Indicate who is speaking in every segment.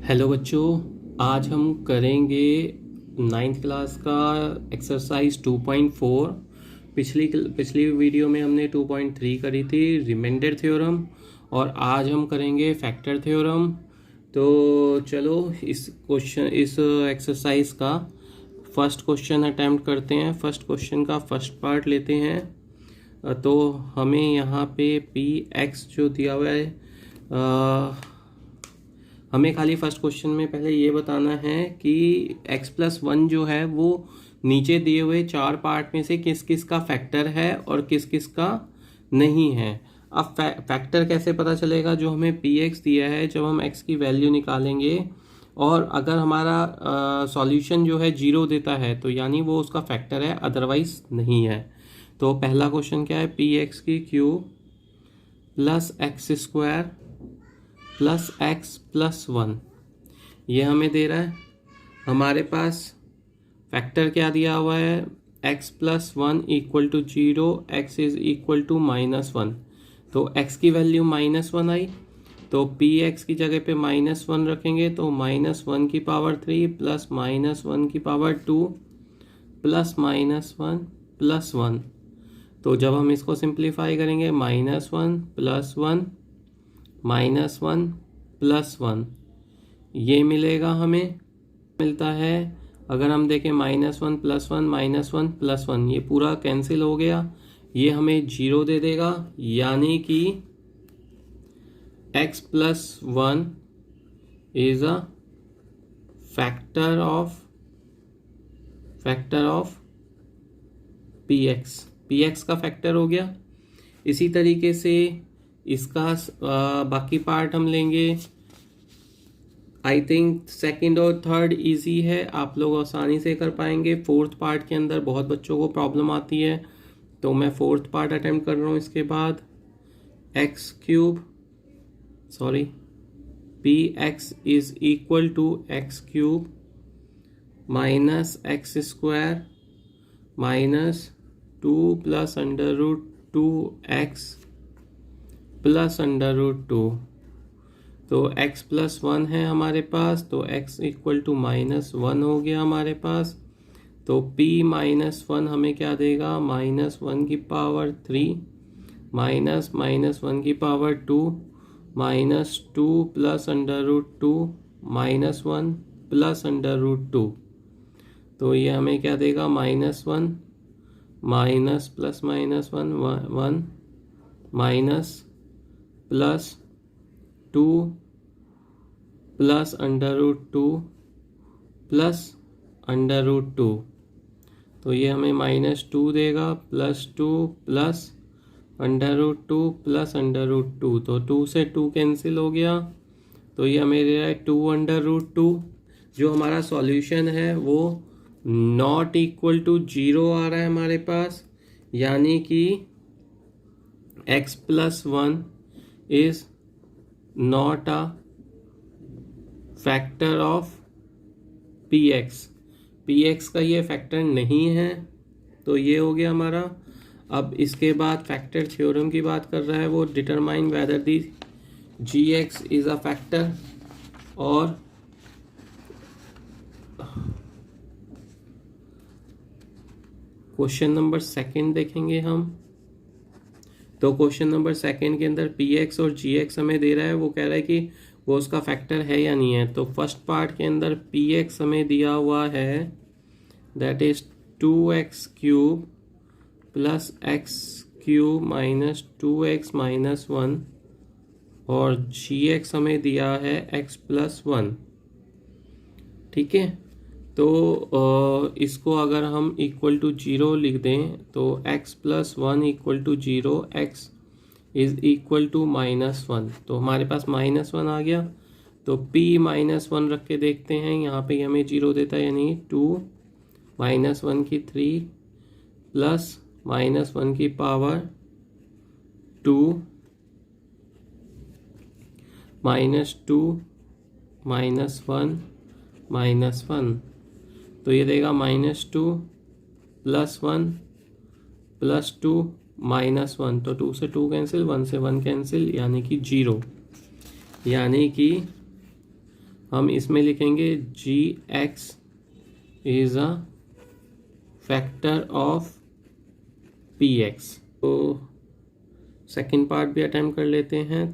Speaker 1: Hello बच्चों, आज हम करेंगे नाइन्थ क्लास का एक्सरसाइज 2.4। पिछली वीडियो में हमने 2.3 करी थी रिमाइंडर थ्योरम, और आज हम करेंगे फैक्टर थ्योरम। तो चलो इस एक्सरसाइज का फर्स्ट क्वेश्चन अटेम्प्ट करते हैं। फर्स्ट क्वेश्चन का फर्स्ट पार्ट लेते हैं। तो हमें यहाँ पे पी एक्स जो दिया हुआ है, हमें खाली फर्स्ट क्वेश्चन में पहले ये बताना है कि x+1 जो है वो नीचे दिए हुए चार पार्ट में से किस किस का फैक्टर है और किस किस का नहीं है। अब फैक्टर कैसे पता चलेगा? जो हमें px दिया है, जब हम x की वैल्यू निकालेंगे और अगर हमारा सॉल्यूशन जो है 0 देता है तो यानी वो उसका फैक्टर है, अदरवाइज नहीं है। तो पहला क्वेश्चन क्या है? px की cube plus x square plus x plus 1, ये हमें दे रहा है। हमारे पास फैक्टर क्या दिया हुआ है? x+1 equal to 0, x is equal to -1। तो x की वैल्यू -1 आई, तो px की जगह पे -1 रखेंगे तो -1 की पावर 3 प्लस -1 की पावर 2 प्लस -1 प्लस 1। तो जब हम इसको सिंप्लीफाई करेंगे, -1 प्लस 1 -1 प्लस 1, ये मिलेगा। हमें मिलता है, अगर हम देखें -1 प्लस 1 -1 प्लस 1, ये पूरा कैंसिल हो गया, ये हमें 0 दे देगा। यानी कि x+1 is a factor of px का फैक्टर हो गया। इसी तरीके से इसका बाकी पार्ट हम लेंगे। आई थिंक सेकंड और थर्ड इजी है, आप लोग आसानी से कर पाएंगे। फोर्थ पार्ट के अंदर बहुत बच्चों को प्रॉब्लम आती है, तो मैं फोर्थ पार्ट अटेम्प्ट कर रहा हूँ। इसके बाद px is equal to x³ minus x square minus 2 plus √2x plus √2। तो x+1 है हमारे पास, तो x इक्वल टू -1 हो गया हमारे पास। तो p-1 हमें क्या देगा? -1 की पावर 3 माइनस -1 की पावर 2 -2 प्लस √2 -1 प्लस √2। तो ये हमें क्या देगा? -1 minus plus -1 1 minus plus 2 plus √2 plus √2। तो ये हमें -2 देगा, +2 प्लस √2 प्लस √2। तो 2 से 2 कैंसिल हो गया, तो ये हमें दे रहा है 2√2। जो हमारा सॉल्यूशन है वो नॉट इक्वल टू 0 आ रहा है हमारे पास, यानी कि x+1 is not a factor of px का ये फैक्टर नहीं है। तो ये हो गया हमारा। अब इसके बाद फैक्टर थ्योरम की बात कर रहा है वो, determine whether the gx is a factor. और क्वेश्चन नंबर सेकंड देखेंगे हम। तो क्वेश्चन नंबर सेकंड के अंदर px और gx हमें दे रहा है, वो कह रहा है कि वो उसका फैक्टर है या नहीं है। तो फर्स्ट पार्ट के अंदर px हमें दिया हुआ है, that is 2x³ plus x³ minus 2x minus 1, और gx हमें दिया है x+1। ठीक है, तो इसको अगर हम इक्वल टू 0 लिख दें तो x+1 equal to 0, x is equal to -1। तो हमारे पास -1 आ गया। तो p-1 रख के देखते हैं, यहाँ पे हमें 0 देता है, यानी 2 -1 की 3 प्लस -1 की पावर 2 -2 -1 -1। तो ये देगा -2 प्लस 1 प्लस 2 -1। तो 2 से 2 कैंसिल, 1 से 1 कैंसिल, यानी कि 0। यानी कि हम इसमें लिखेंगे G X is a factor of P X. तो सेकेंड पार्ट भी अटेम्प्ट कर लेते हैं।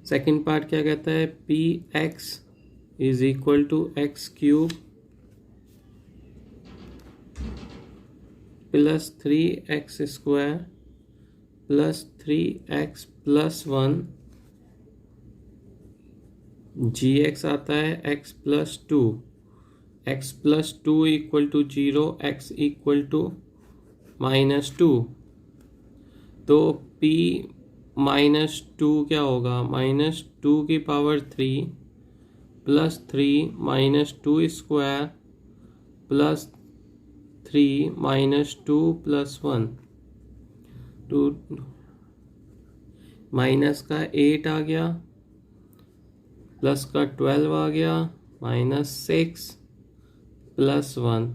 Speaker 1: सेकेंड पार्ट क्या कहता है, P X is equal to X cube plus 3x square plus 3x plus 1 G X आता है x plus 2, x plus 2 equal to 0, x equal to -2। तो p -2 क्या होगा, -2 की power 3 plus 3 -2 square plus 3 -2 plus 1, 2 minus का 8 आ गया, plus का 12 आ गया, -6 प्लस 1।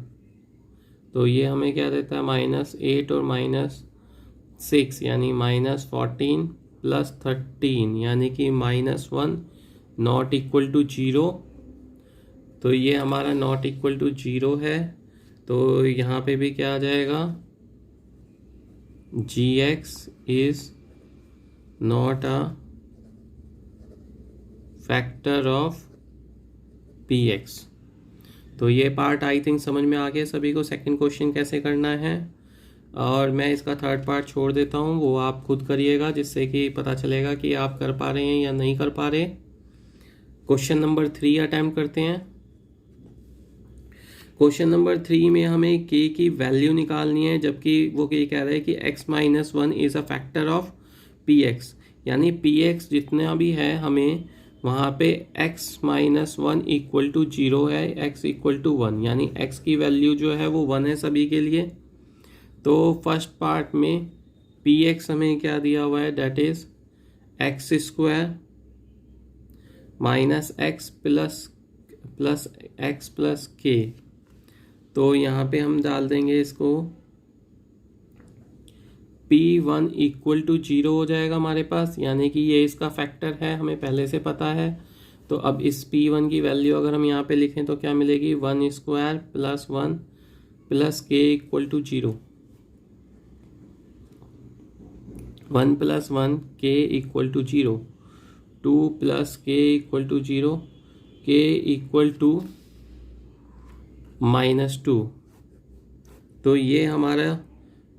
Speaker 1: तो ये हमें क्या देता है, -8 और -6 यानी -14 प्लस 13 यानी कि -1 नॉट इक्वल टू 0। तो ये हमारा नॉट इक्वल टू 0 है। तो यहाँ पे भी क्या आ जाएगा, G X is not a factor of P X. तो ये पार्ट आई थिंक समझ में आ गया सभी को, सेकंड क्वेश्चन कैसे करना है। और मैं इसका थर्ड पार्ट छोड़ देता हूँ, वो आप खुद करिएगा, जिससे कि पता चलेगा कि आप कर पा रहे हैं या नहीं कर पा रहे। क्वेश्चन नंबर 3 अटेम्प्ट करते हैं। क्वेश्चन नंबर 3 में हमें k की वैल्यू निकालनी है, जबकि वो k कह रहा है कि x minus 1 is a factor of px, यानी px जितना भी है हमें वहाँ पे x माइनस 1 इक्वल टू 0 है, x इक्वल टू 1, यानी x की वैल्यू जो है वो 1 है सभी के लिए। तो फर्स्ट पार्ट में px हमें क्या दिया हुआ है, that is x square minus x plus x plus k. तो यहाँ पे हम डाल देंगे इसको, P1 इक्वल टू 0 हो जाएगा हमारे पास, यानी कि ये इसका फैक्टर है, हमें पहले से पता है। तो अब इस P1 की वैल्यू अगर हम यहाँ पे लिखें तो क्या मिलेगी, 1 स्क्वायर प्लस 1 प्लस के इक्वल टू 0, 1 प्लस 1 के इक्वल टू 0, 2 प्लस के इक्वल टू 0, के इक्वल टू -2। तो ये हमारा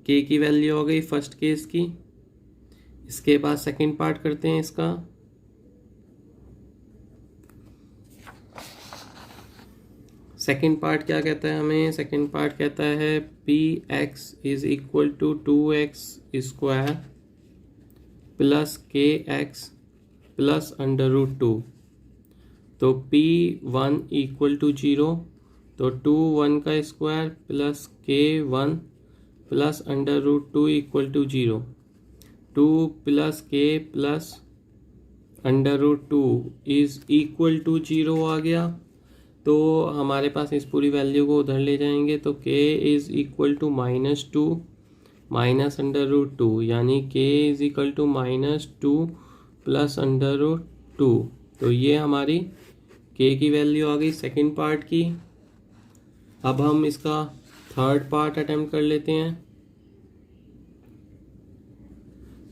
Speaker 1: k की वैल्यू हो गई फर्स्ट केस की। इसके बाद सेकंड पार्ट करते हैं इसका। सेकंड पार्ट क्या कहता है हमें, सेकंड पार्ट कहता है px is equal to 2x square plus kx plus √2। तो p1 इक्वल टू 0, तो 2 1 का square plus k1 plus √2 equal to 0, 2 plus k plus √2 is equal to 0 आ गया। तो हमारे पास इस पूरी वैल्यू को उधर ले जाएंगे, तो k is equal to -2 minus √2, यानी k is equal to -2 plus √2। तो ये हमारी k की वैल्यू आ गई सेकेंड पार्ट की। अब हम इसका थर्ड पार्ट अटेम्प्ट कर लेते हैं।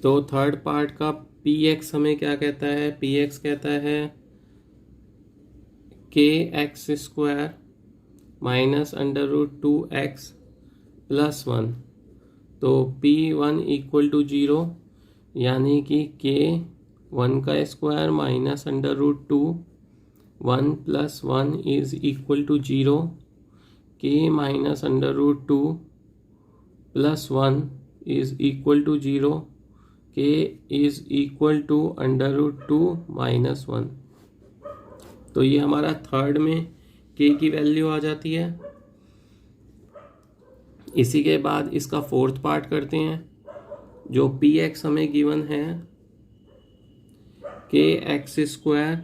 Speaker 1: तो थर्ड पार्ट का px हमें क्या कहता है, px कहता है kx square minus √2x plus 1। तो p1 इक्वल टू 0, यानी कि k 1 का square minus √2, 1 plus 1 is equal to 0, k minus √2 plus 1 is equal to 0, k is equal to √2 minus 1। तो ये हमारा थर्ड में k की वैल्यू आ जाती है। इसी के बाद इसका फोर्थ पार्ट करते हैं। जो px हमें गिवन है kx square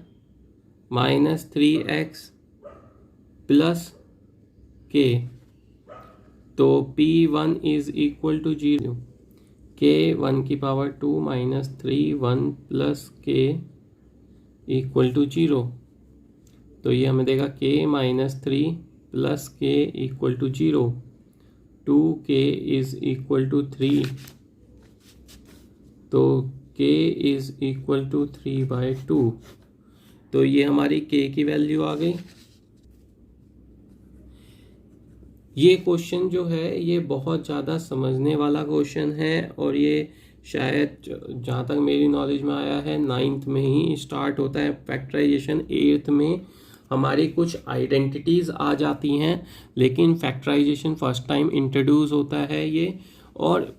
Speaker 1: minus 3x plus k। तो p1 is equal to 0, k 1 की power 2 minus 3 1 plus k equal to 0। तो ये हमें देगा k-3 plus k equal to 0, 2k is equal to 3, तो k इज इक्वल टू 3/2। तो ये हमारी k की वैल्यू आ गई। ये क्वेश्चन जो है ये बहुत ज़्यादा समझने वाला क्वेश्चन है और ये शायद जहाँ तक मेरी नॉलेज में आया है 9th में ही स्टार्ट होता है फैक्टराइजेशन। 8th में हमारी कुछ आइडेंटिटीज़ आ जाती हैं, लेकिन फैक्टराइजेशन फर्स्ट टाइम इंट्रोड्यूस होता है ये। और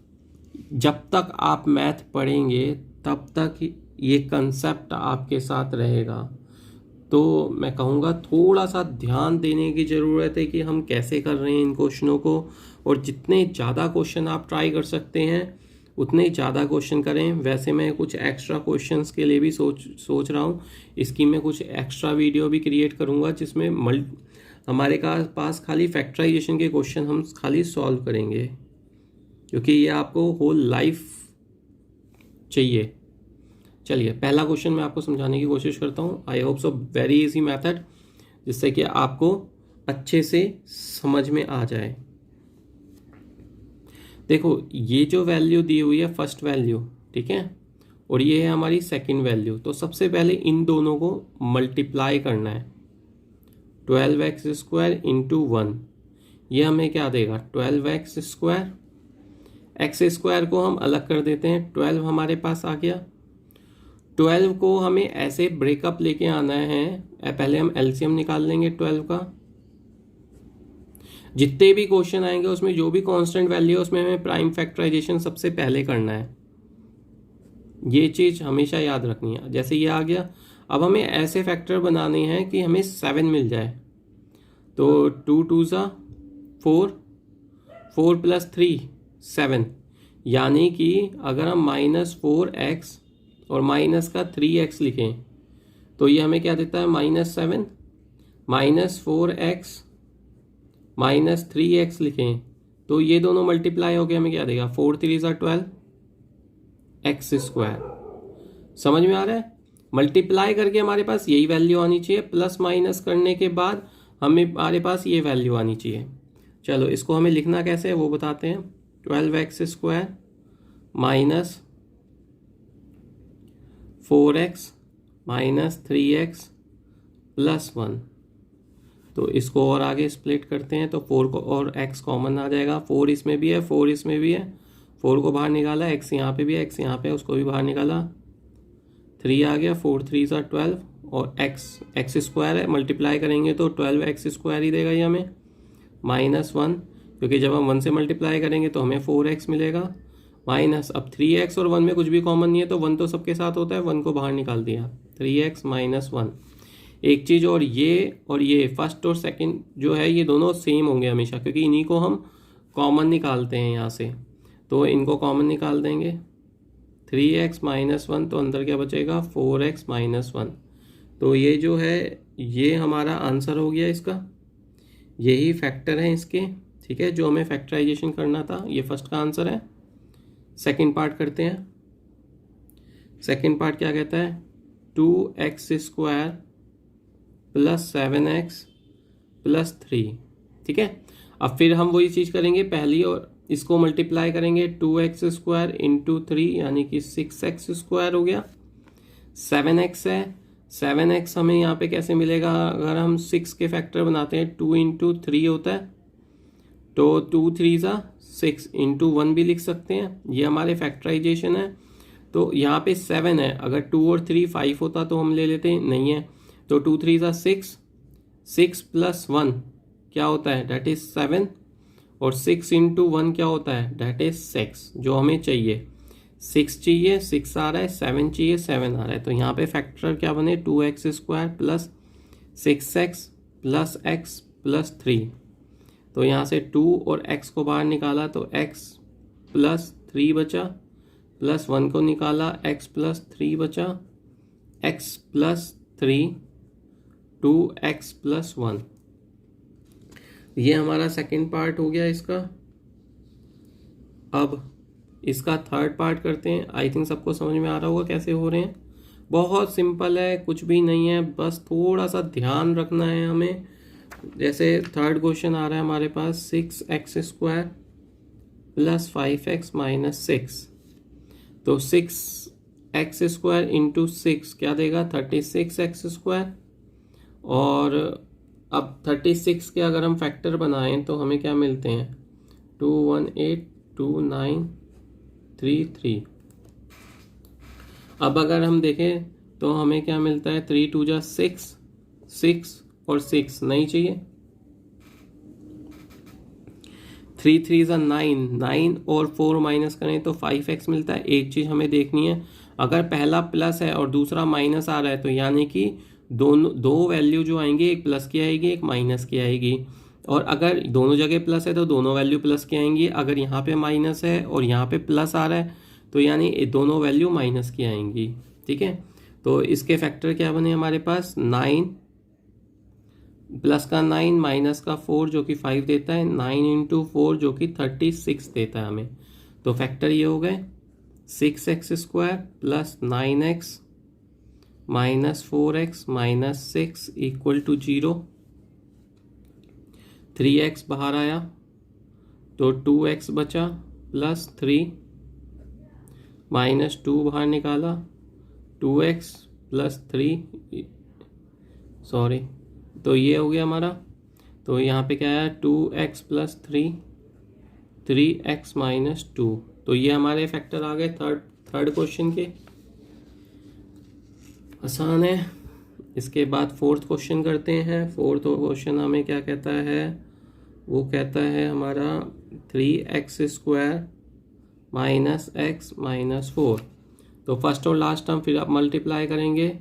Speaker 1: जब तक आप मैथ पढ़ेंगे तब तक ये कंसेप्ट आपके साथ रहेगा। तो मैं कहूँगा थोड़ा सा ध्यान देने की ज़रूरत है कि हम कैसे कर रहे हैं इन क्वेश्चनों को, और जितने ज़्यादा क्वेश्चन आप ट्राई कर सकते हैं उतने ज़्यादा क्वेश्चन करें। वैसे मैं कुछ एक्स्ट्रा क्वेश्चंस के लिए भी सोच रहा हूँ। इसकी मैं कुछ एक्स्ट्रा वीडियो भी क्रिएट करूँगा जिसमें हमारे पास खाली फैक्टराइजेशन के क्वेश्चन हम खाली सॉल्व करेंगे, क्योंकि ये आपको होल लाइफ चाहिए। चलिए पहला क्वेश्चन मैं आपको समझाने की कोशिश करता हूँ। I hope so, very easy method, जिससे कि आपको अच्छे से समझ में आ जाए। देखो ये जो वैल्यू दी हुई है फर्स्ट वैल्यू, ठीक है, और ये है हमारी सेकंड वैल्यू। तो सबसे पहले इन दोनों को मल्टीप्लाई करना है। 12x² इंटू 1, ये हमें क्या देगा 12x²। x² को हम अलग कर देते हैं, 12 हमारे पास आ गया। 12 को हमें ऐसे ब्रेकअप लेके आना है। पहले हम एलसीएम निकाल लेंगे 12 का। जितने भी क्वेश्चन आएंगे उसमें जो भी कांस्टेंट वैल्यू है उसमें हमें प्राइम फैक्टराइजेशन सबसे पहले करना है। ये चीज़ हमेशा याद रखनी है। जैसे ये आ गया, अब हमें ऐसे फैक्टर बनाने हैं कि हमें 7 मिल जाए। तो 2 2 4, 4 + 3 7, यानी कि अगर हम -4x और माइनस का 3x लिखें तो ये हमें क्या देता है -7, -4x -3x लिखें तो ये दोनों मल्टीप्लाई हो गए, हमें क्या देगा 4 3 12 x²। समझ में आ रहा है? मल्टीप्लाई करके हमारे पास यही वैल्यू आनी चाहिए, प्लस माइनस करने के बाद हमारे पास ये वैल्यू आनी चाहिए। चलो इसको हमें लिखना कैसे है वो बताते हैं। 12x² minus 4x minus 3x plus 1। तो इसको और आगे स्प्लिट करते हैं तो 4 को और x कॉमन आ जाएगा। 4 इसमें भी है, 4 इसमें भी है, 4 को बाहर निकाला, x यहाँ पे भी है, x यहाँ पे उसको भी बाहर निकाला, 3 आ गया, 4 3 12 और x² है, मल्टीप्लाई करेंगे तो 12x² ही देगा ये हमें, -1, क्योंकि जब हम 1 से मल्टीप्लाई करेंगे तो हमें 4x मिलेगा, माइनस अब 3x और 1 में कुछ भी कॉमन नहीं है तो 1 तो सबके साथ होता है, 1 को बाहर निकाल दिया, 3x - 1। एक चीज़ और ये फर्स्ट और सेकंड जो है ये दोनों सेम होंगे हमेशा, क्योंकि इन्हीं को हम कॉमन निकालते हैं यहाँ से, तो इनको कॉमन निकाल देंगे। 3x - 1 तो अंदर क्या बचेगा 4x - 1। तो ये जो है ये हमारा आंसर हो गया इसका, यही फैक्टर है इसके, ठीक है, जो हमें फैक्टराइजेशन करना था। ये फर्स्ट का आंसर है। सेकंड पार्ट करते हैं। सेकंड पार्ट क्या कहता है 2x² + 7x + 3, ठीक है। अब फिर हम वही चीज़ करेंगे पहली, और इसको मल्टीप्लाई करेंगे 2x² इंटू 3 यानी कि 6x² हो गया। 7x है, 7x हमें यहाँ पे कैसे मिलेगा, अगर हम 6 के फैक्टर बनाते हैं 2 इंटू 3 होता है, तो 2 3 6 इंटू 1 भी लिख सकते हैं, ये हमारे फैक्टराइजेशन है। तो यहाँ पे 7 है, अगर 2 और 3 5 होता तो हम ले लेते हैं, नहीं है, तो 2 3 6, 6 + 1 क्या होता है डेट इज 7, और 6 इंटू 1 क्या होता है डेट इज 6, जो हमें चाहिए 6 चाहिए, 6 आ रहा है, 7 चाहिए, 7 आ रहा है। तो यहाँ पे फैक्टर क्या बने 2x² + 6x + x + 3। तो यहाँ से 2 और x को बाहर निकाला तो x + 3 बचा, प्लस 1 को निकाला x + 3 बचा, x + 3 2x + 1। ये हमारा सेकंड पार्ट हो गया इसका। अब इसका थर्ड पार्ट करते हैं। आई थिंक सबको समझ में आ रहा होगा कैसे हो रहे हैं। बहुत सिंपल है, कुछ भी नहीं है, बस थोड़ा सा ध्यान रखना है हमें। जैसे थर्ड क्वेश्चन आ रहा है हमारे पास 6x² + 5x - 6, तो 6x² इंटू 6 क्या देगा 36x²। और अब 36 के अगर हम फैक्टर बनाएं तो हमें क्या मिलते हैं 2182933। अब अगर हम देखें तो हमें क्या मिलता है 3 2 जा 6, 6 और 6 नहीं चाहिए, 3 3 जा 9, 9 और 4 माइनस करें तो 5x मिलता है। एक चीज़ हमें देखनी है, अगर पहला प्लस है और दूसरा माइनस आ रहा है तो यानी कि दोनों दो वैल्यू जो आएंगी, एक प्लस की आएगी एक माइनस की आएगी। और अगर दोनों जगह प्लस है तो दोनों वैल्यू प्लस की आएंगी। अगर यहाँ पे माइनस है और यहाँ पे प्लस आ रहा है तो यानी दोनों वैल्यू माइनस की आएंगी। ठीक है, तो इसके फैक्टर क्या बने हमारे पास 9 प्लस का 9 माइनस का 4 जो कि 5 देता है, 9 इंटू 4 जो कि 36 देता है हमें। तो फैक्टर ये हो गए 6x² + 9x - 4x - 6 = 0। 3x बाहर आया तो 2x बचा +3 -2 बाहर निकाला 2x + 3, सॉरी, तो ये हो गया हमारा। तो यहाँ पे क्या आया 2x + 3, 3x - 2। तो ये हमारे फैक्टर आ गए थर्ड क्वेश्चन के। आसान है। इसके बाद फोर्थ क्वेश्चन करते हैं। फोर्थ क्वेश्चन हमें क्या कहता है, वो कहता है हमारा 3x² - x - 4। तो फर्स्ट और लास्ट टर्म फिर आप मल्टीप्लाई करेंगे।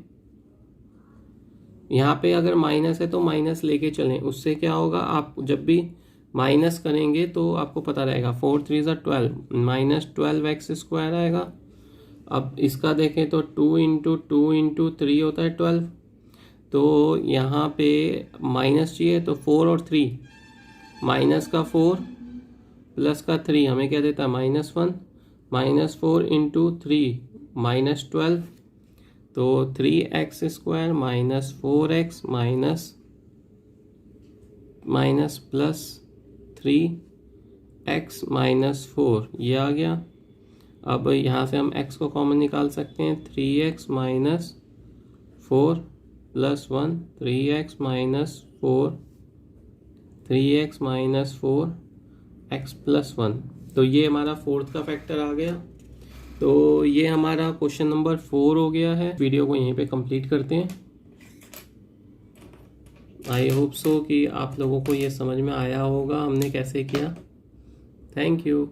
Speaker 1: यहाँ पे अगर माइनस है तो माइनस लेके चलें, उससे क्या होगा आप जब भी माइनस करेंगे तो आपको पता रहेगा 4 3 = 12 - 12x² आएगा। अब इसका देखें तो 2 इंटू 2 इंटू 3 होता है 12। तो यहाँ पे माइनस चाहिए तो 4 और 3, माइनस का 4 प्लस का 3 हमें क्या देता है -1, -4 इंटू 3 -12। तो 3x² - 4x प्लस 3x - 4 ये आ गया। अब यहाँ से हम x को कॉमन निकाल सकते हैं, 3x - 4 + 1, 3x - 4, 3x - 4 x + 1। तो ये हमारा फोर्थ का फैक्टर आ गया। तो ये हमारा क्वेश्चन नंबर 4 हो गया है। वीडियो को यहीं पे कंप्लीट करते हैं। आई होप सो कि आप लोगों को ये समझ में आया होगा हमने कैसे किया। Thank you.